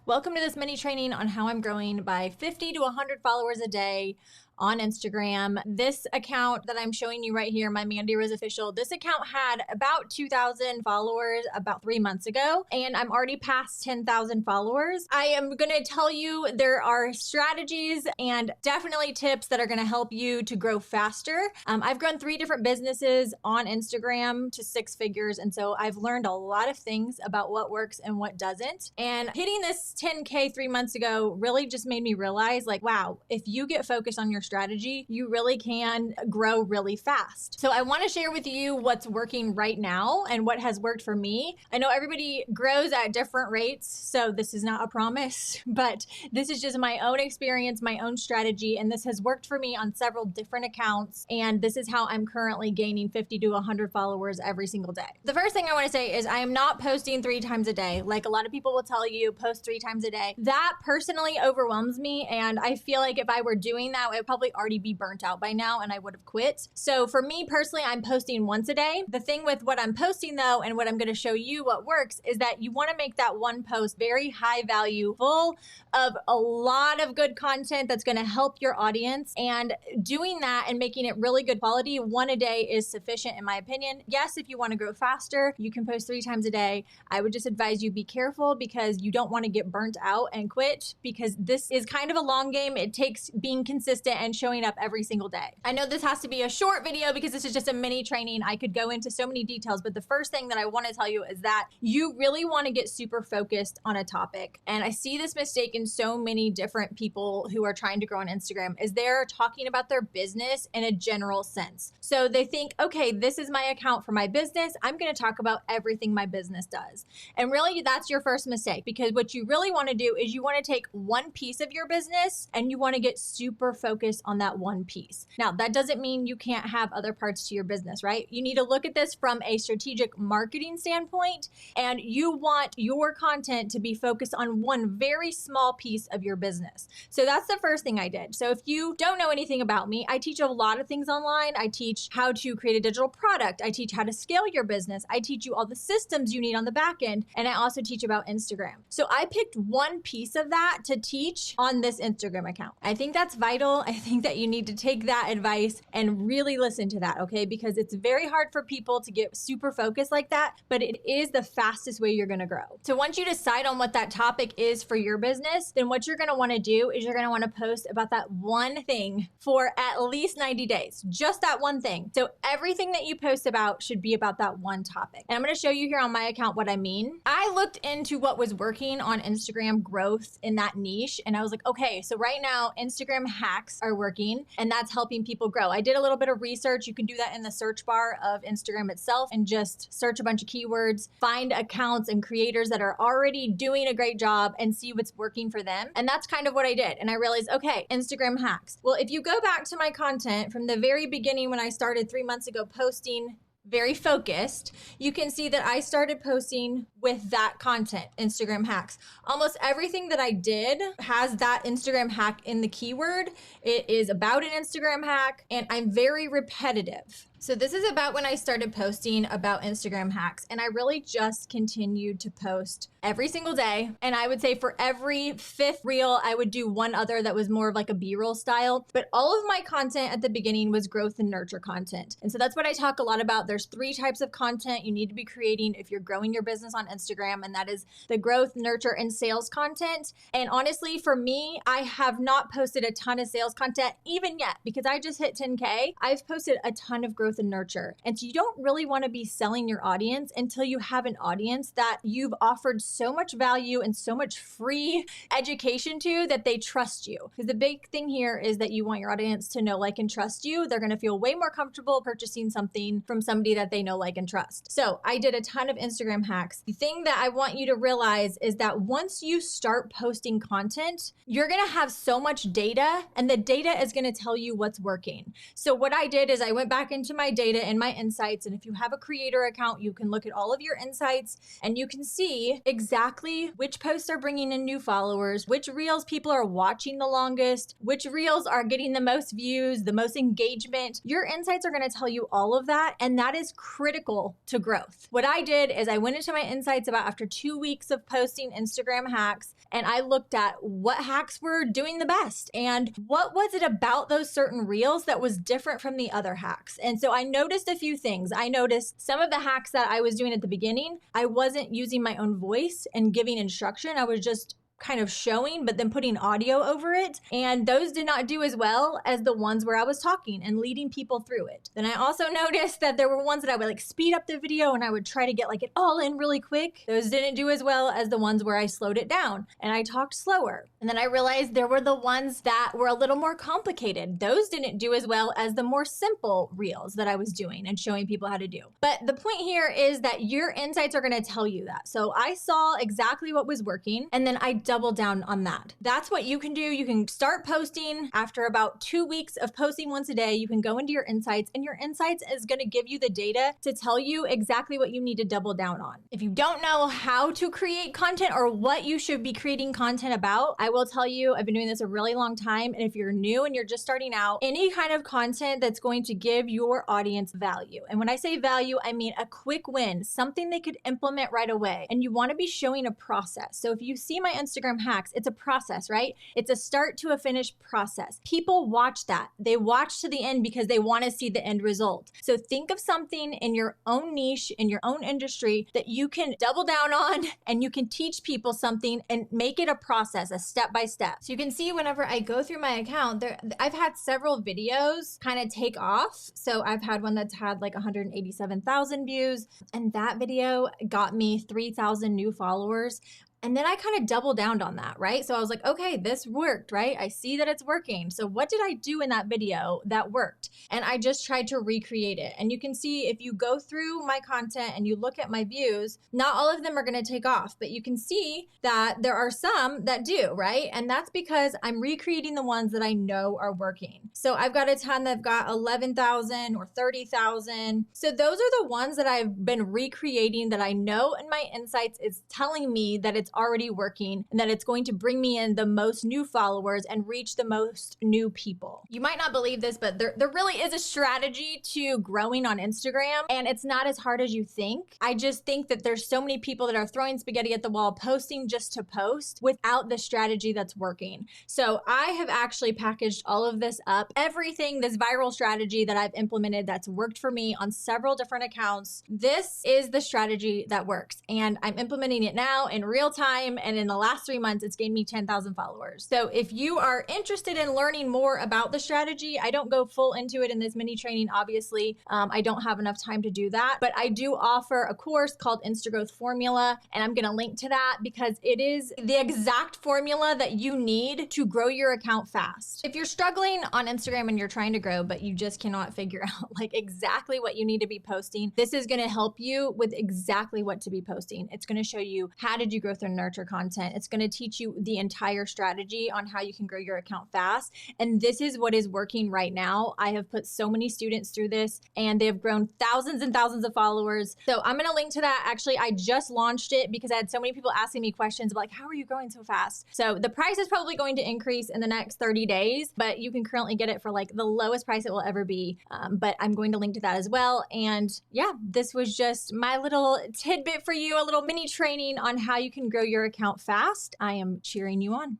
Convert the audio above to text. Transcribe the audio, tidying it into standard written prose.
Welcome to this mini training on how I'm growing by 50 to 100 followers a day on Instagram. This account that I'm showing you right here, my Mandy is official. This account had about 2,000 followers about 3 months ago, and I'm already past 10,000 followers. I am going to tell you there are strategies and definitely tips that are going to help you to grow faster. I've grown 3 different businesses on Instagram to 6 figures, and so I've learned a lot of things about what works and what doesn't. And hitting this 10K 3 months ago really just made me realize, like, wow, if you get focused on your strategy, you really can grow really fast. So I want to share with you what's working right now and what has worked for me. I know everybody grows at different rates, so this is not a promise, but this is just my own experience, my own strategy, and this has worked for me on several different accounts, and this is how I'm currently gaining 50 to 100 followers every single day. The first thing I want to say is I am not posting 3 times a day. Like a lot of people will tell you, post 3 times a day. That personally overwhelms me, and I feel like if I were doing that, it would probably already be burnt out by now and I would have quit. So for me personally, I'm posting once a day. The thing with what I'm posting though, and what I'm going to show you what works, is that you want to make that one post very high value, full of a lot of good content that's going to help your audience. And doing that and making it really good quality, 1 a day is sufficient in my opinion. Yes, if you want to grow faster, you can post 3 times a day. I would just advise you be careful because you don't want to get burnt out and quit, because this is kind of a long game. It takes being consistent and showing up every single day. I know this has to be a short video because this is just a mini training. I could go into so many details, but the first thing that I want to tell you is that you really want to get super focused on a topic. And I see this mistake in so many different people who are trying to grow on Instagram, is they're talking about their business in a general sense. So they think, okay, this is my account for my business. I'm going to talk about everything my business does. And really that's your first mistake, because what you really want to do is you want to take one piece of your business and you want to get super focused on that one piece. Now, that doesn't mean you can't have other parts to your business, right? You need to look at this from a strategic marketing standpoint, and you want your content to be focused on one very small piece of your business. So that's the first thing I did. So if you don't know anything about me, I teach a lot of things online. I teach how to create a digital product. I teach how to scale your business. I teach you all the systems you need on the back end. And I also teach about Instagram. So I picked one piece of that to teach on this Instagram account. I think that's vital. I think that you need to take that advice and really listen to that, okay? Because it's very hard for people to get super focused like that, but it is the fastest way you're gonna grow. So once you decide on what that topic is for your business, then what you're gonna wanna do is you're gonna wanna post about that one thing for at least 90 days, just that one thing. So everything that you post about should be about that one topic. And I'm gonna show you here on my account what I mean. I looked into what was working on Instagram growth in that niche, and I was like, okay, so right now Instagram hacks are working, and that's helping people grow. I did a little bit of research. You can do that in the search bar of Instagram itself and just search a bunch of keywords, find accounts and creators that are already doing a great job and see what's working for them. And that's kind of what I did. And I realized, okay, Instagram hacks. Well, if you go back to my content from the very beginning when I started 3 months ago posting very focused, you can see that I started posting with that content, Instagram hacks. Almost everything that I did has that Instagram hack in the keyword. It is about an Instagram hack, and I'm very repetitive. So this is about when I started posting about Instagram hacks, and I really just continued to post every single day. And I would say for every 5th reel, I would do one other that was more of like a B-roll style. But all of my content at the beginning was growth and nurture content. And so that's what I talk a lot about. There's 3 types of content you need to be creating if you're growing your business on Instagram, and that is the growth, nurture, and sales content. And honestly, for me, I have not posted a ton of sales content even yet, because I just hit 10K. I've posted a ton of growth and nurture. And so you don't really want to be selling your audience until you have an audience that you've offered so much value and so much free education to that they trust you. Because the big thing here is that you want your audience to know, like, and trust you. They're going to feel way more comfortable purchasing something from somebody that they know, like, and trust. So I did a ton of Instagram hacks. The thing that I want you to realize is that once you start posting content, you're going to have so much data, and the data is going to tell you what's working. So what I did is I went back into my data and my insights. And if you have a creator account, you can look at all of your insights and you can see exactly which posts are bringing in new followers, which reels people are watching the longest, which reels are getting the most views, the most engagement. Your insights are going to tell you all of that. And that is critical to growth. What I did is I went into my insights about after 2 weeks of posting Instagram hacks, and I looked at what hacks were doing the best and what was it about those certain reels that was different from the other hacks. And so I noticed a few things. I noticed some of the hacks that I was doing at the beginning, I wasn't using my own voice and giving instruction. I was just kind of showing, but then putting audio over it. And those did not do as well as the ones where I was talking and leading people through it. Then I also noticed that there were ones that I would like speed up the video and I would try to get like it all in really quick. Those didn't do as well as the ones where I slowed it down and I talked slower. And then I realized there were the ones that were a little more complicated. Those didn't do as well as the more simple reels that I was doing and showing people how to do. But the point here is that your insights are going to tell you that. So I saw exactly what was working and then I double down on that. That's what you can do. You can start posting after about 2 weeks of posting once a day. You can go into your insights and your insights is going to give you the data to tell you exactly what you need to double down on. If you don't know how to create content or what you should be creating content about, I will tell you, I've been doing this a really long time. And if you're new and you're just starting out, any kind of content that's going to give your audience value. And when I say value, I mean a quick win, something they could implement right away. And you want to be showing a process. So if you see my Instagram hacks, it's a process, right? It's a start to a finished process. People watch that. They watch to the end because they want to see the end result. So think of something in your own niche, in your own industry that you can double down on and you can teach people something and make it a process, a step by step. So you can see whenever I go through my account, I've had several videos kind of take off. So I've had one that's had like 187,000 views, and that video got me 3,000 new followers. And then I kind of doubled down on that, right? So I was like, okay, this worked, right? I see that it's working. So what did I do in that video that worked? And I just tried to recreate it. And you can see if you go through my content and you look at my views, not all of them are going to take off, but you can see that there are some that do, right? And that's because I'm recreating the ones that I know are working. So I've got a ton that have got 11,000 or 30,000. So those are the ones that I've been recreating that I know in my insights is telling me that it's already working and that it's going to bring me in the most new followers and reach the most new people. You might not believe this, but there really is a strategy to growing on Instagram, and it's not as hard as you think. I just think that there's so many people that are throwing spaghetti at the wall, posting just to post without the strategy that's working. So I have actually packaged all of this up, everything, this viral strategy that I've implemented that's worked for me on several different accounts. This is the strategy that works, and I'm implementing it now in real time. And in the last 3 months, it's gained me 10,000 followers. So if you are interested in learning more about the strategy, I don't go full into it in this mini training, obviously. I don't have enough time to do that, but I do offer a course called Insta Growth Formula, and I'm going to link to that because it is the exact formula that you need to grow your account fast. If you're struggling on Instagram and you're trying to grow, but you just cannot figure out like exactly what you need to be posting, this is going to help you with exactly what to be posting. It's going to show you how to do growth and nurture content. It's going to teach you the entire strategy on how you can grow your account fast. And this is what is working right now. I have put so many students through this and they have grown thousands and thousands of followers. So I'm going to link to that. Actually, I just launched it because I had so many people asking me questions about like, how are you growing so fast? So the price is probably going to increase in the next 30 days, but you can currently get it for like the lowest price it will ever be. But I'm going to link to that as well. And yeah, this was just my little tidbit for you, a little mini training on how you can grow your account fast. I am cheering you on.